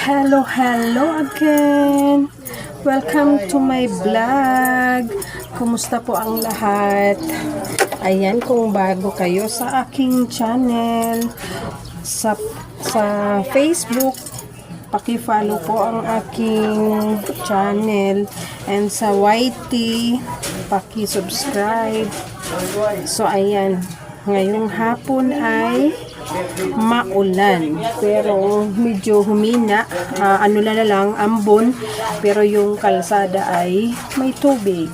Hello again. Welcome to my vlog. Kumusta po ang lahat? Ayan, kung bago kayo sa aking channel sa Facebook, paki-follow po ang aking channel, and sa YT paki-subscribe. So ayan, ngayong hapon ay maulan, pero medyo humina, ano na lang, ambon, pero yung kalsada ay may tubig.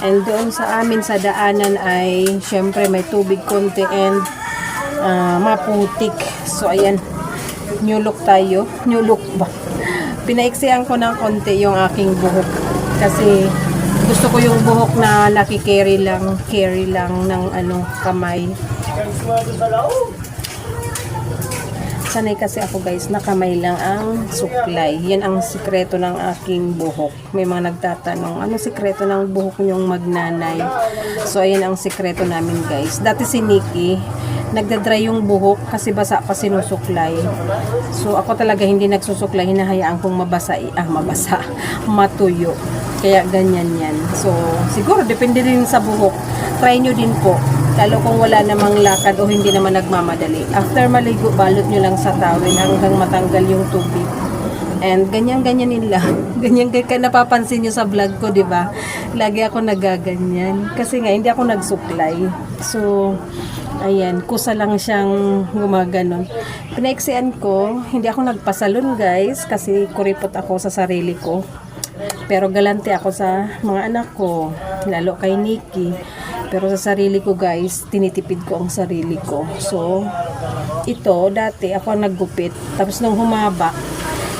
And doon sa amin sa daanan ay syempre may tubig konti and maputik. So ayan, new look tayo. New look ba? Pinaiksihan ko ng konti yung aking buhok kasi gusto ko yung buhok na carry lang ng kamay. Sanay kasi ako guys, na kamay lang ang suklay. Yan ang sikreto ng aking buhok. May mga nagtatanong, ano sikreto ng buhok niyong magnanay? So ayan ang sikreto namin guys. Dati si Nikki, nagdadry yung buhok kasi basa pa sinusuklay. So ako talaga hindi nagsusuklay, hinahayaan kong matuyo. Kaya ganyan yan. So siguro depende din sa buhok. Try nyo din po. Lalo kung wala namang lakad o hindi naman nagmamadali. After maligo, balot nyo lang sa towel hanggang matanggal yung tubig. And ganyan-ganyan nila. Ganyan ka napapansin nyo sa vlog ko, di ba? Lagi ako nagaganyan. Kasi nga, hindi ako nagsuklay. So, ayan, kusa lang siyang gumaganon. Pinaiksian ko, hindi ako nagpasalon guys, kasi kuripot ako sa sarili ko. Pero galante ako sa mga anak ko, lalo kay Nikki. Pero sa sarili ko guys, tinitipid ko ang sarili ko. So, ito, dati ako ang naggupit. Tapos nung humaba,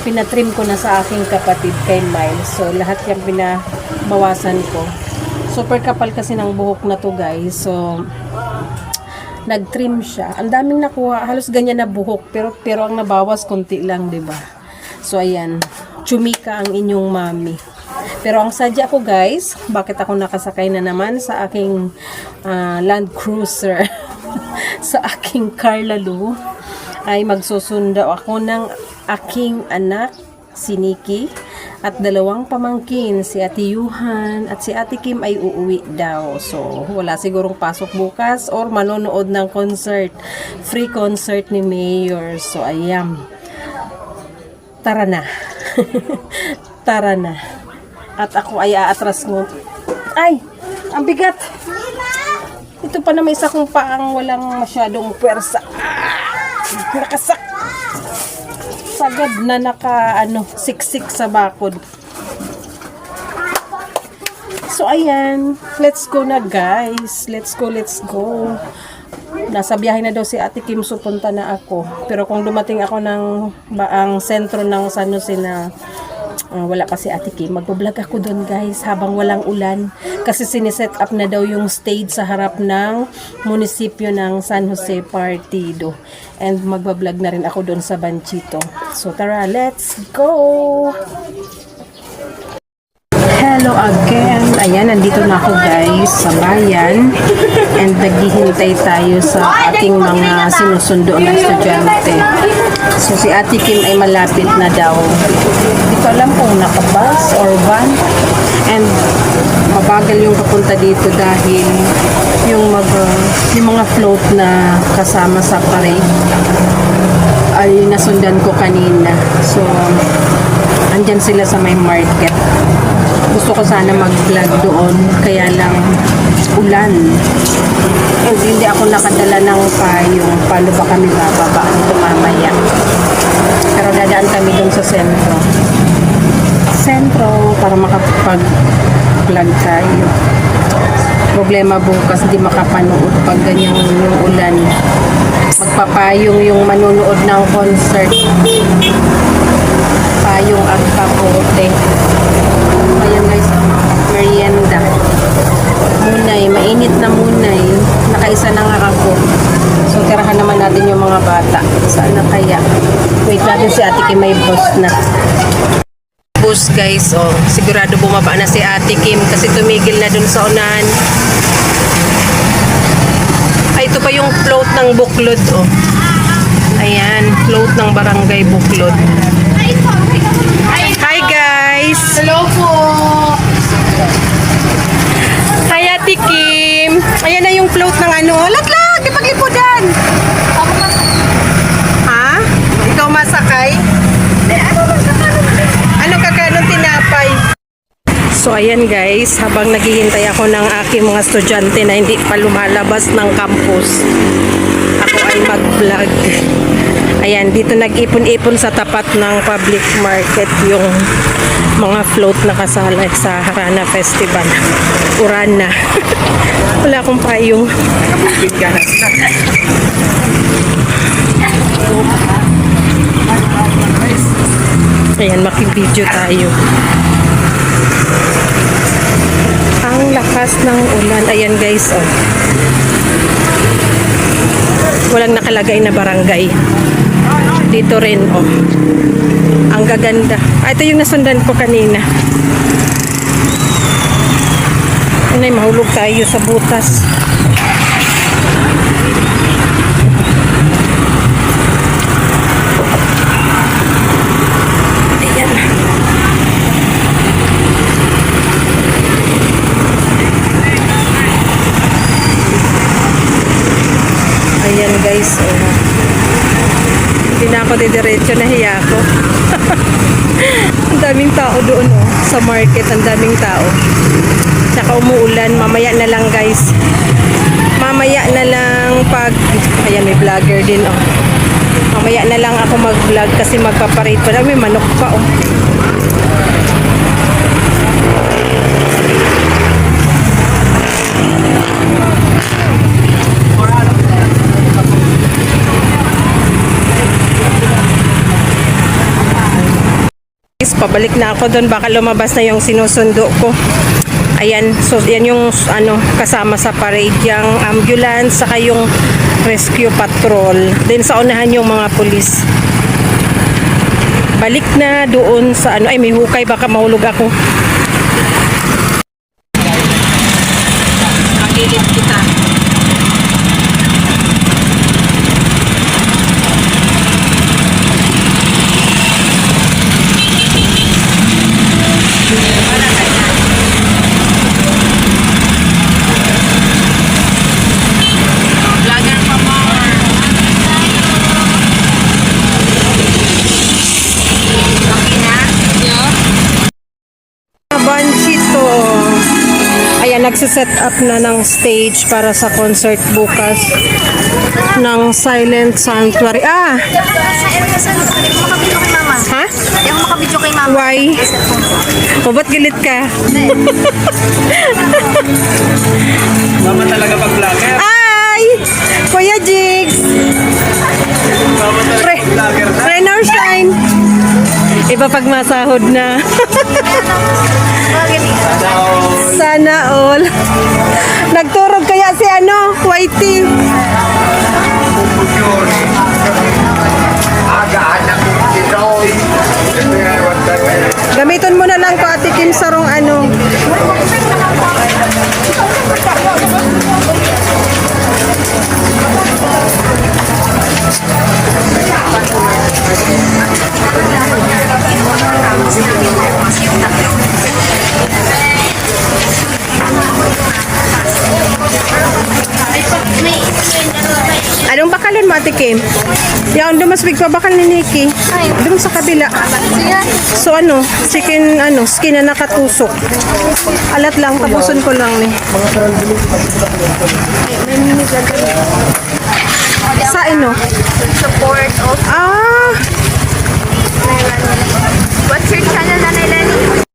pinatrim ko na sa aking kapatid kay Miles. So, lahat yung pinabawasan ko. Super kapal kasi ng buhok na to guys. So, nagtrim siya. Ang daming nakuha. Halos ganyan na buhok. Pero ang nabawas, konti lang, diba? So, ayan. Chumika ang inyong mami. Pero ang sadya ko guys, bakit ako nakasakay na naman sa aking Land Cruiser, sa aking Carlalo, ay magsusundo ako ng aking anak, si Nikki, at dalawang pamangkin, si Ate Yuhan at si Ate Kim ay uuwi daw. So, wala sigurong pasok bukas or manonood ng concert, free concert ni Mayor. So, ayan. Tara na. Tara na. At ako ay aatras mo. Ay! Ang bigat! Ito pa na may isa kong paang walang masyadong pwersa. Nakasak! Sagad na siksik sa bakod. So, ayan. Let's go na, guys. Let's go. Nasa biyahe na daw si Ate Kim, so punta na ako. Pero kung dumating ako ng ang sentro ng San Jose na wala pa si Ate Kim, magbablog ako doon guys habang walang ulan. Kasi siniset up na daw yung stage sa harap ng munisipyo ng San Jose Partido. And magbablog na rin ako doon sa Banchito. So tara, let's go! Hello again. Ayan, nandito na ako guys sa bayan. And naghihintay tayo sa ating mga sinusundo na estudyante. So si Ate Kim ay malapit na daw. Hindi ko alam kung nakabus or van. And mabagal yung papunta dito dahil yung mga float na kasama sa parade ay nasundan ko kanina. So andyan sila sa may market. Gusto ko sana mag-vlog doon, kaya lang ulan. And hindi ako nakadala ng payong. Paano ba kami bababa mamaya? Pero dadaan kami doon sa sentro para makapag-vlog tayo. Problema bukas, hindi makapanood pag ganyan yung ulan. Magpapayong yung manunood ng concert. Payong at kapote. Ayan guys, merienda. Munay, mainit na munay. Nakaisa na nga ako. So tirahan naman natin yung mga bata. Saan na kaya? Wait natin si Ate Kim, may bus na. Bus guys, oh. Sigurado bumaba na si Ate Kim kasi tumigil na dun sa unahan. Ay, ito pa yung float ng Buklod, oh. Ayan, float ng Barangay Buklod. Hi guys! Hello po! Hi Ate Kim! Ayan na yung float ng ano. Lag! Di paglipudan! Ha? Ikaw masakay? Ano kakaroon tinapay? So ayan guys, habang naghihintay ako ng aking mga estudyante na hindi pa lumalabas ng campus, ako ay mag-vlog. Ayan, dito nag-ipon-ipon sa tapat ng public market yung mga float na kasala sa Harana Festival. Urana. Wala akong payong. Nakabukid ka na sila. Ayan, makibideo tayo. Ang lakas ng ulan. Ayan guys, oh. Walang nakalagay na barangay. Dito rin, oh. Ang gaganda. Ito yung nasundan ko kanina. Ay, mahulog tayo sa butas. Ayan. Ayan guys, oh. Hindi na ako didiretso, nahiya ako. Ang daming tao doon, oh. Sa market, ang daming tao. Tsaka umuulan, mamaya na lang guys. Mamaya na lang pag... Ayan, may vlogger din, oh. Mamaya na lang ako mag-vlog kasi magpaparade pa. May manok pa, oh. Pabalik na ako doon, baka lumabas na yung sinusundo ko. Ayan, so yan yung ano kasama sa parade, yung ambulance saka yung rescue patrol. Then sa unahan yung mga pulis. Balik na doon sa ano, ay may hukay, baka mahulog ako. Magilid kita. Banchito. Ayan, nagsiset up na ng stage para sa concert bukas ng Silent Sanctuary. Ah! Ha? Yung makabidyo kay mama. Why? O, ba't gilit ka? Mama talaga pag vlogger. Ay! Kuya Jigs! Mama talaga pag vlogger na. Rain or shine! Iba pag masahod na. Sana all. Nagturog kaya si ano, Whitey. Gamiton mo na lang ko Ate Kim sarong ano. Anong bakalan mo, Ate Kim? Yung dumasbig pa bakal ni Nikki. Doon sa kabila. So ano, chicken, ano, skin na nakatusok. Alat lang, tapusin ko lang ni. Sa ano? Support of... Ah! What's your channel na Nailani?